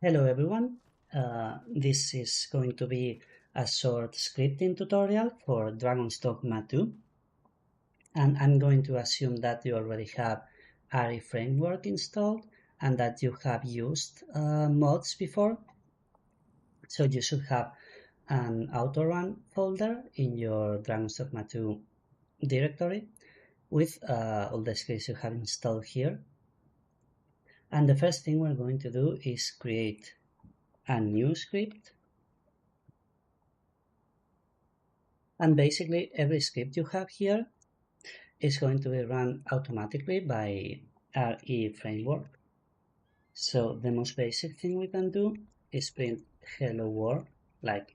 Hello everyone, this is going to be a short scripting tutorial for Dragon's Dogma 2, and I'm going to assume that you already have REFramework installed and that you have used mods before. So you should have an autorun folder in your Dragon's Dogma 2 directory with all the scripts you have installed here. And the first thing we're going to do is create a new script. And basically every script you have here is going to be run automatically by REFramework. So the most basic thing we can do is print hello world, like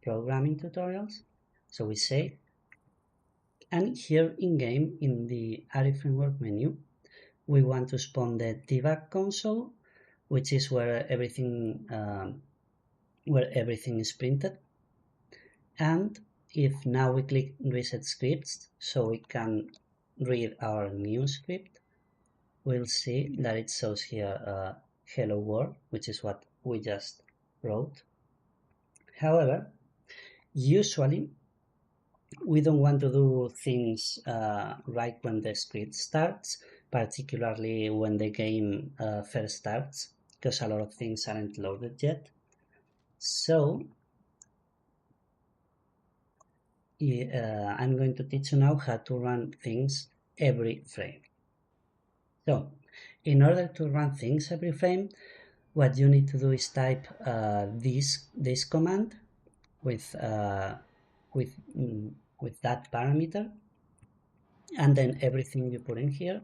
programming tutorials. So we say, and here in game in the REFramework menu, we want to spawn the debug console, which is where everything is printed. And if now we click reset scripts so we can read our new script, we'll see that it shows here hello world, which is what we just wrote. However, usually we don't want to do things right when the script starts, particularly when the game first starts, because a lot of things aren't loaded yet. So I'm going to teach you now how to run things every frame. So in order to run things every frame, what you need to do is type this command with that parameter, and then everything you put in here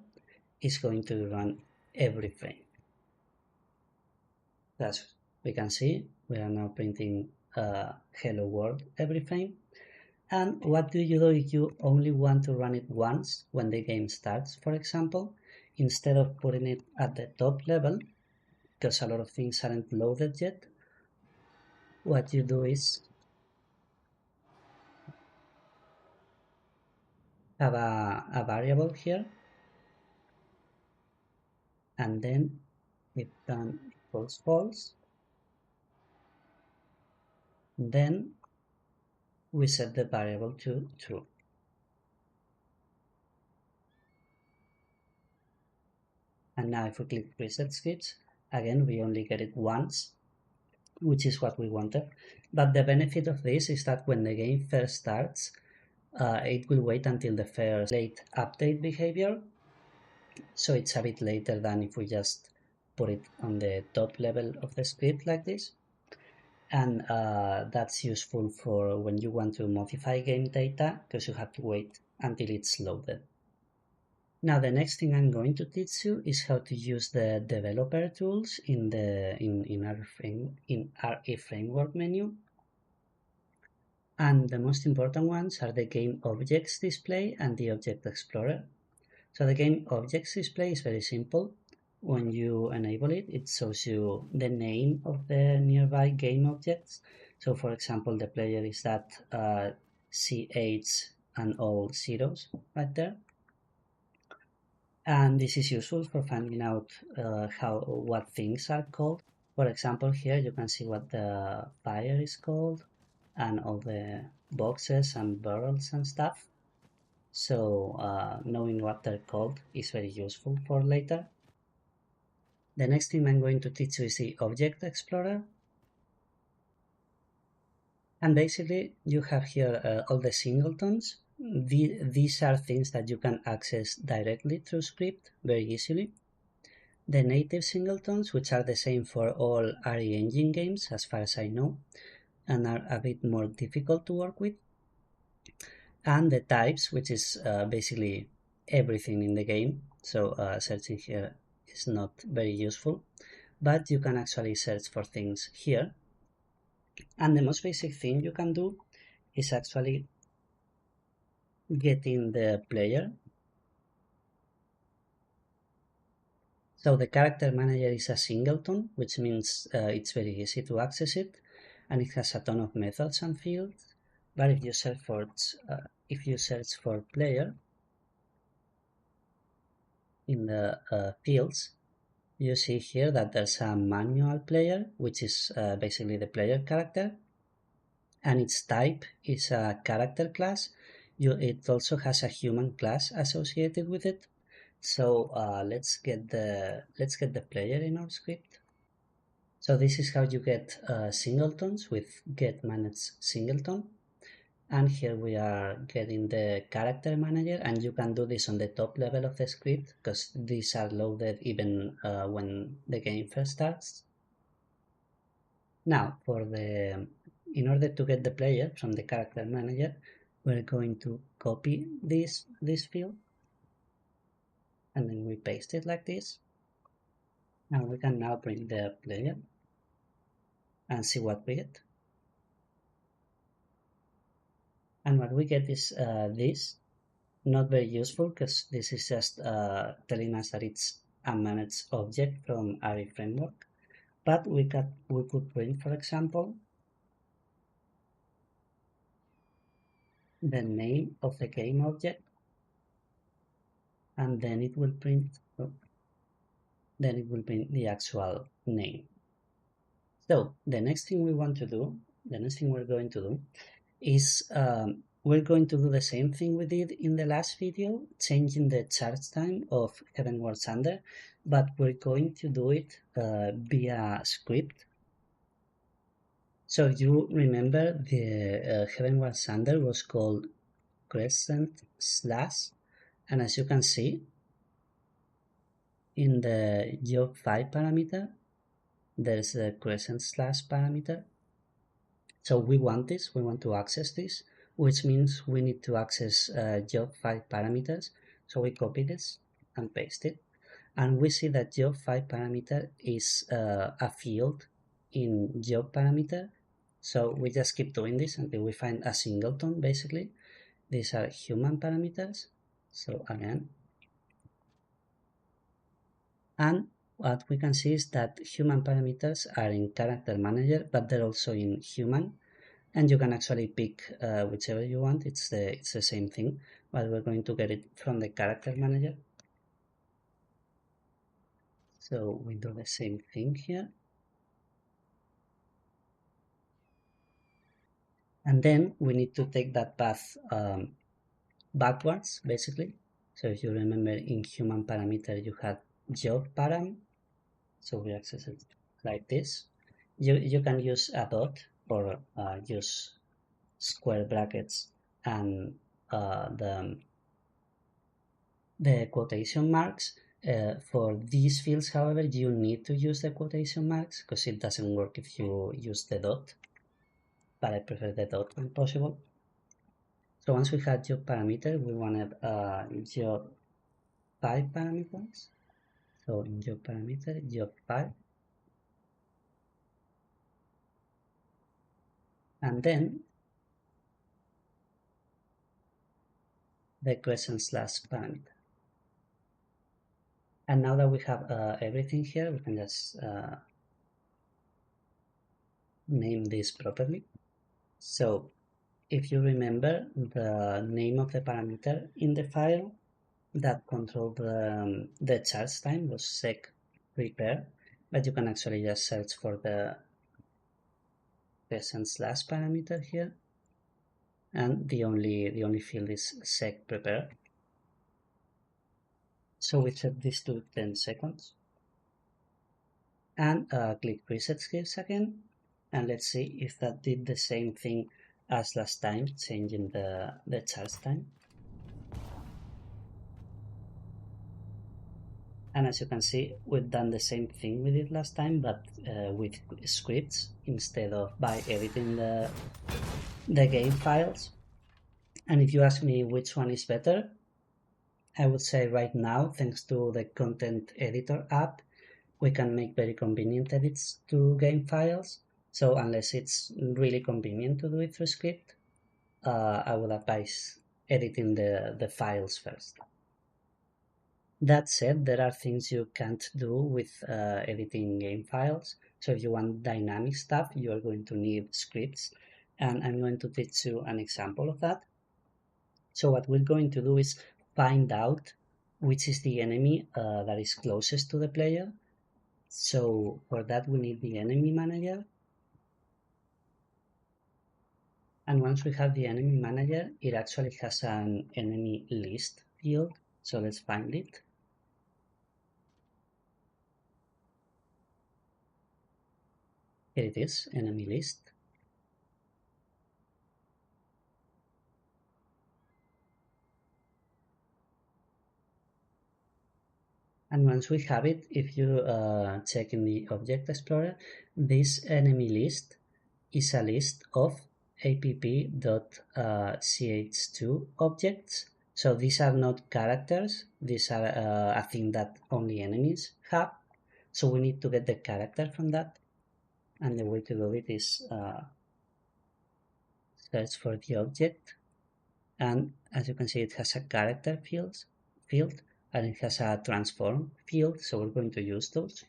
is going to run every frame. As we can see, we are now printing hello world every frame. And what do you do if you only want to run it once when the game starts, for example? Instead of putting it at the top level, because a lot of things aren't loaded yet, what you do is have a variable here, and then if done equals false, then we set the variable to true. And now if we click reset scripts, again we only get it once, which is what we wanted. But the benefit of this is that when the game first starts, it will wait until the first late update behavior. So it's a bit later than if we just put it on the top level of the script like this. And that's useful for when you want to modify game data, because you have to wait until it's loaded. Now the next thing I'm going to teach you is how to use the developer tools in REFramework menu. And the most important ones are the game objects display and the object explorer. So the game objects display is very simple. When you enable it, it shows you the name of the nearby game objects. So for example, the player is that CH and all zeros right there. And this is useful for finding out what things are called. For example, here you can see what the fire is called and all the boxes and barrels and stuff. So knowing what they're called is very useful for later. The next thing I'm going to teach you is the Object Explorer. And basically you have here all the singletons. These are things that you can access directly through script very easily. The native singletons, which are the same for all RE Engine games as far as I know, and are a bit more difficult to work with. And the types, which is basically everything in the game. So searching here is not very useful, but you can actually search for things here. And the most basic thing you can do is actually getting the player. So the character manager is a singleton, which means it's very easy to access it, and it has a ton of methods and fields. But if you search for player in the fields, you see here that there's a manual player, which is basically the player character, and its type is a character class. It also has a human class associated with it. So let's get the player in our script. So this is how you get singletons with get manage singleton. And here we are getting the character manager, and you can do this on the top level of the script because these are loaded even when the game first starts. Now, in order to get the player from the character manager, we're going to copy this field, and then we paste it like this. And we can now bring the player and see what we get. And what we get is this, not very useful because this is just telling us that it's a managed object from REFramework. But we could print, for example, the name of the game object, and then it will print the actual name. So the next thing we're going to do is we're going to do the same thing we did in the last video, changing the charge time of Heavenward Sander, but we're going to do it via script. So you remember the Heavenward Sander was called crescent slash, and as you can see in the job 5 parameter, there's a crescent slash parameter. So we want to access this, which means we need to access job 5 parameters. So we copy this and paste it. And we see that job 5 parameter is a field in job parameter. So we just keep doing this until we find a singleton, basically. These are human parameters. So again. And what we can see is that human parameters are in character manager, but they're also in human. And you can actually pick whichever you want. It's the same thing, but we're going to get it from the character manager. So we do the same thing here. And then we need to take that path backwards, basically. So if you remember, in human parameter, you had job param. So we access it like this. You can use a dot or use square brackets and the quotation marks. For these fields, however, you need to use the quotation marks because it doesn't work if you use the dot, but I prefer the dot when possible. So once we have job parameter, we wanted job 5 parameters. So in job parameter, job 5. And then the crescent slash parameter. And now that we have everything here, we can just name this properly. So if you remember, the name of the parameter in the file that controlled the charge time was sec prepare, but you can actually just search for the crescent slash parameter here, and the only field is sec prepare. So we set this to 10 seconds and click preset scripts again, and let's see if that did the same thing as last time, changing the charge time. And as you can see, we've done the same thing we did last time, but with scripts instead of by editing the game files. And if you ask me which one is better, I would say right now, thanks to the content editor app, we can make very convenient edits to game files. So unless it's really convenient to do it through script, I would advise editing the files first. That said, there are things you can't do with editing game files. So if you want dynamic stuff, you are going to need scripts. And I'm going to teach you an example of that. So what we're going to do is find out which is the enemy that is closest to the player. So for that we need the enemy manager. And once we have the enemy manager, it actually has an enemy list field. So let's find it. Here it is, enemy list. And once we have it, if you check in the Object Explorer, this enemy list is a list of app.ch2 objects. So these are not characters, these are a thing that only enemies have. So we need to get the character from that. And the way to do it is search for the object. And as you can see, it has a character field and it has a transform field. So we're going to use those.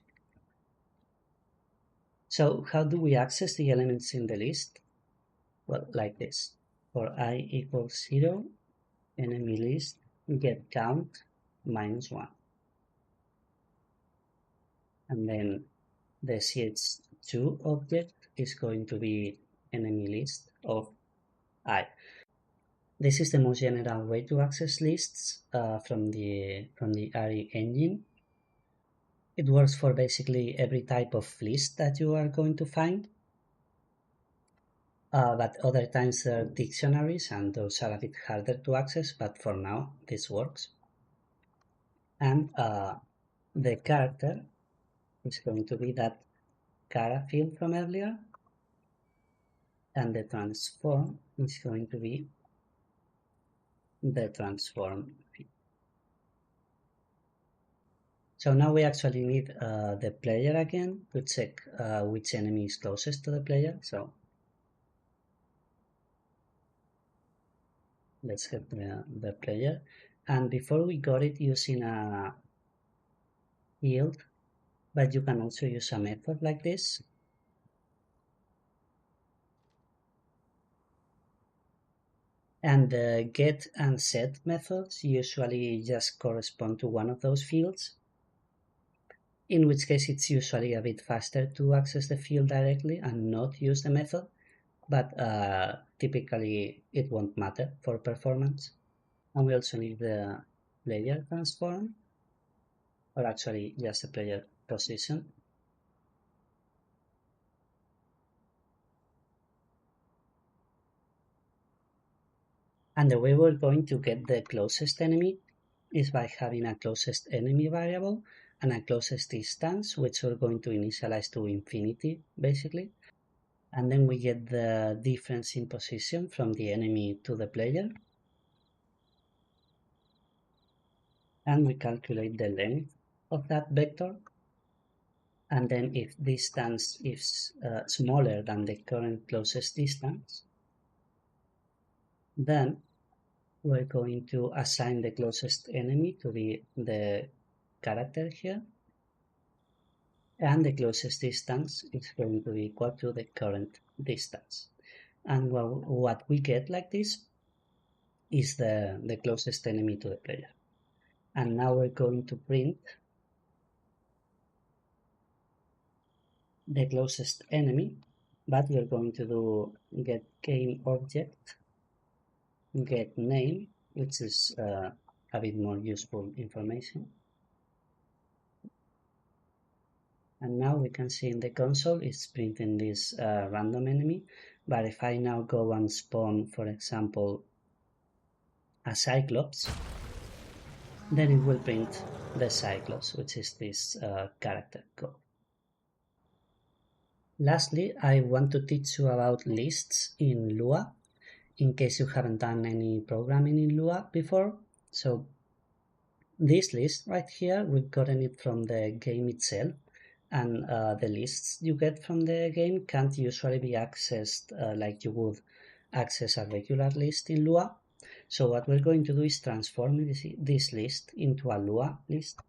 So how do we access the elements in the list? Well, like this. For I equals 0, enemy list get count -1. And then the ch2 object is going to be enemy list of I. This is the most general way to access lists from the RE engine. It works for basically every type of list that you are going to find. But other times there are dictionaries and those are a bit harder to access, but for now this works. And the character is going to be that cara field from earlier, and the transform is going to be the transform field. So now we actually need the player again to check which enemy is closest to the player. So let's get the player. And before we got it using a field, but you can also use a method like this. And the get and set methods usually just correspond to one of those fields, in which case it's usually a bit faster to access the field directly and not use the method, but typically it won't matter for performance. And we also need the player transform, or actually just the player position. And the way we're going to get the closest enemy is by having a closest enemy variable and a closest distance, which we're going to initialize to infinity, basically. And then we get the difference in position from the enemy to the player. And we calculate the length of that vector. And then if distance is smaller than the current closest distance, then we're going to assign the closest enemy to be the character here, and the closest distance is going to be equal to the current distance. And what we get like this is the closest enemy to the player. And now we're going to print the closest enemy, but we're going to do get game object, get name, which is a bit more useful information. And now we can see in the console it's printing this random enemy. But if I now go and spawn, for example, a Cyclops, then it will print the Cyclops, which is this character code. Lastly, I want to teach you about lists in Lua, in case you haven't done any programming in Lua before. So this list right here, we've gotten it from the game itself. And the lists you get from the game can't usually be accessed like you would access a regular list in Lua. So what we're going to do is transform this list into a Lua list.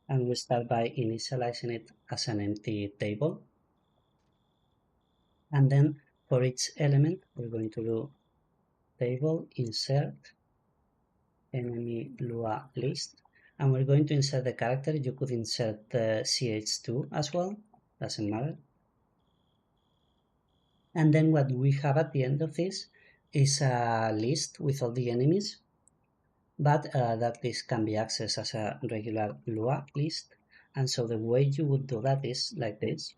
And we start by initializing it as an empty table. And then for each element, we're going to do table insert enemy Lua list. and we're going to insert the character. You could insert the ch2 as well, doesn't matter. And then what we have at the end of this is a list with all the enemies, but that list can be accessed as a regular Lua list. And so the way you would do that is like this.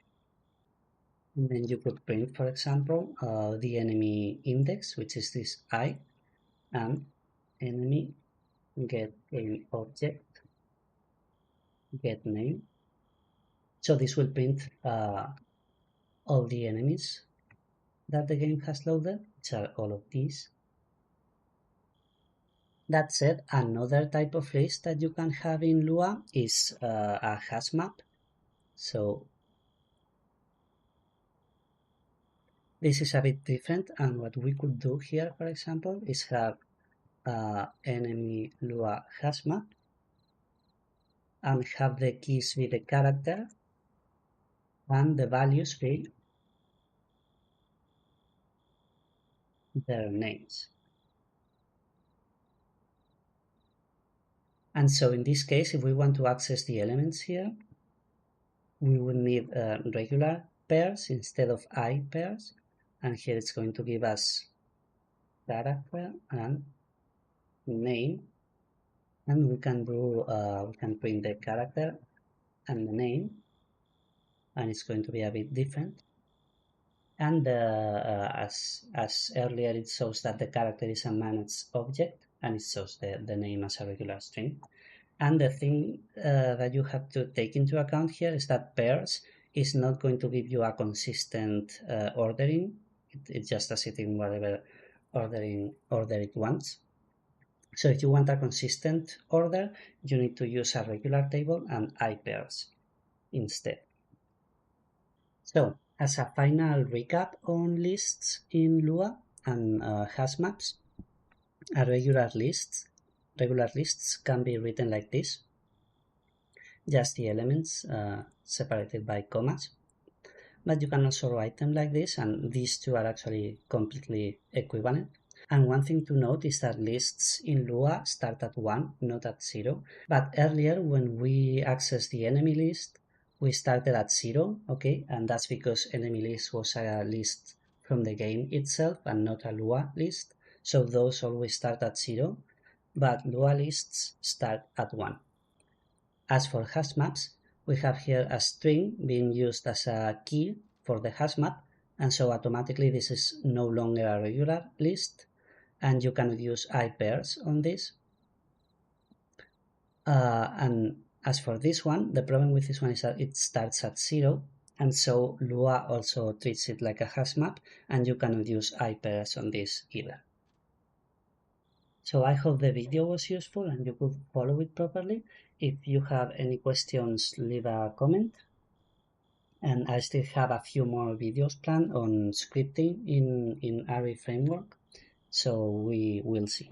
And then you could print, for example, the enemy index, which is this I, and enemy get game object get name. So this will print all the enemies that the game has loaded, which are all of these. That said, another type of list that you can have in Lua is a hash map. So this is a bit different, and what we could do here, for example, is have enemy Lua hash map and have the keys be the character and the values be their names. And so in this case, if we want to access the elements here, we would need regular pairs instead of I pairs. And here it's going to give us character and name. And we can do, we can print the character and the name. And it's going to be a bit different. And as earlier, it shows that the character is a managed object, and it shows the name as a regular string. And the thing that you have to take into account here is that pairs is not going to give you a consistent ordering. It just does it in whatever order it wants. So if you want a consistent order, you need to use a regular table and I pairs instead. So as a final recap on lists in Lua and hash maps, regular lists can be written like this, just the elements separated by commas, but you can also write them like this, and these two are actually completely equivalent. And one thing to note is that lists in Lua start at 1, not at 0, but earlier when we accessed the enemy list, we started at 0, okay, and that's because enemy list was a list from the game itself and not a Lua list, so those always start at 0, but Lua lists start at 1. As for hash maps, we have here a string being used as a key for the hash map, and so automatically this is no longer a regular list, and you cannot use I pairs on this. And as for this one, the problem with this one is that it starts at 0, and so Lua also treats it like a hash map, and you cannot use I pairs on this either. So I hope the video was useful and you could follow it properly. If you have any questions, leave a comment. And I still have a few more videos planned on scripting in REFramework. So we will see.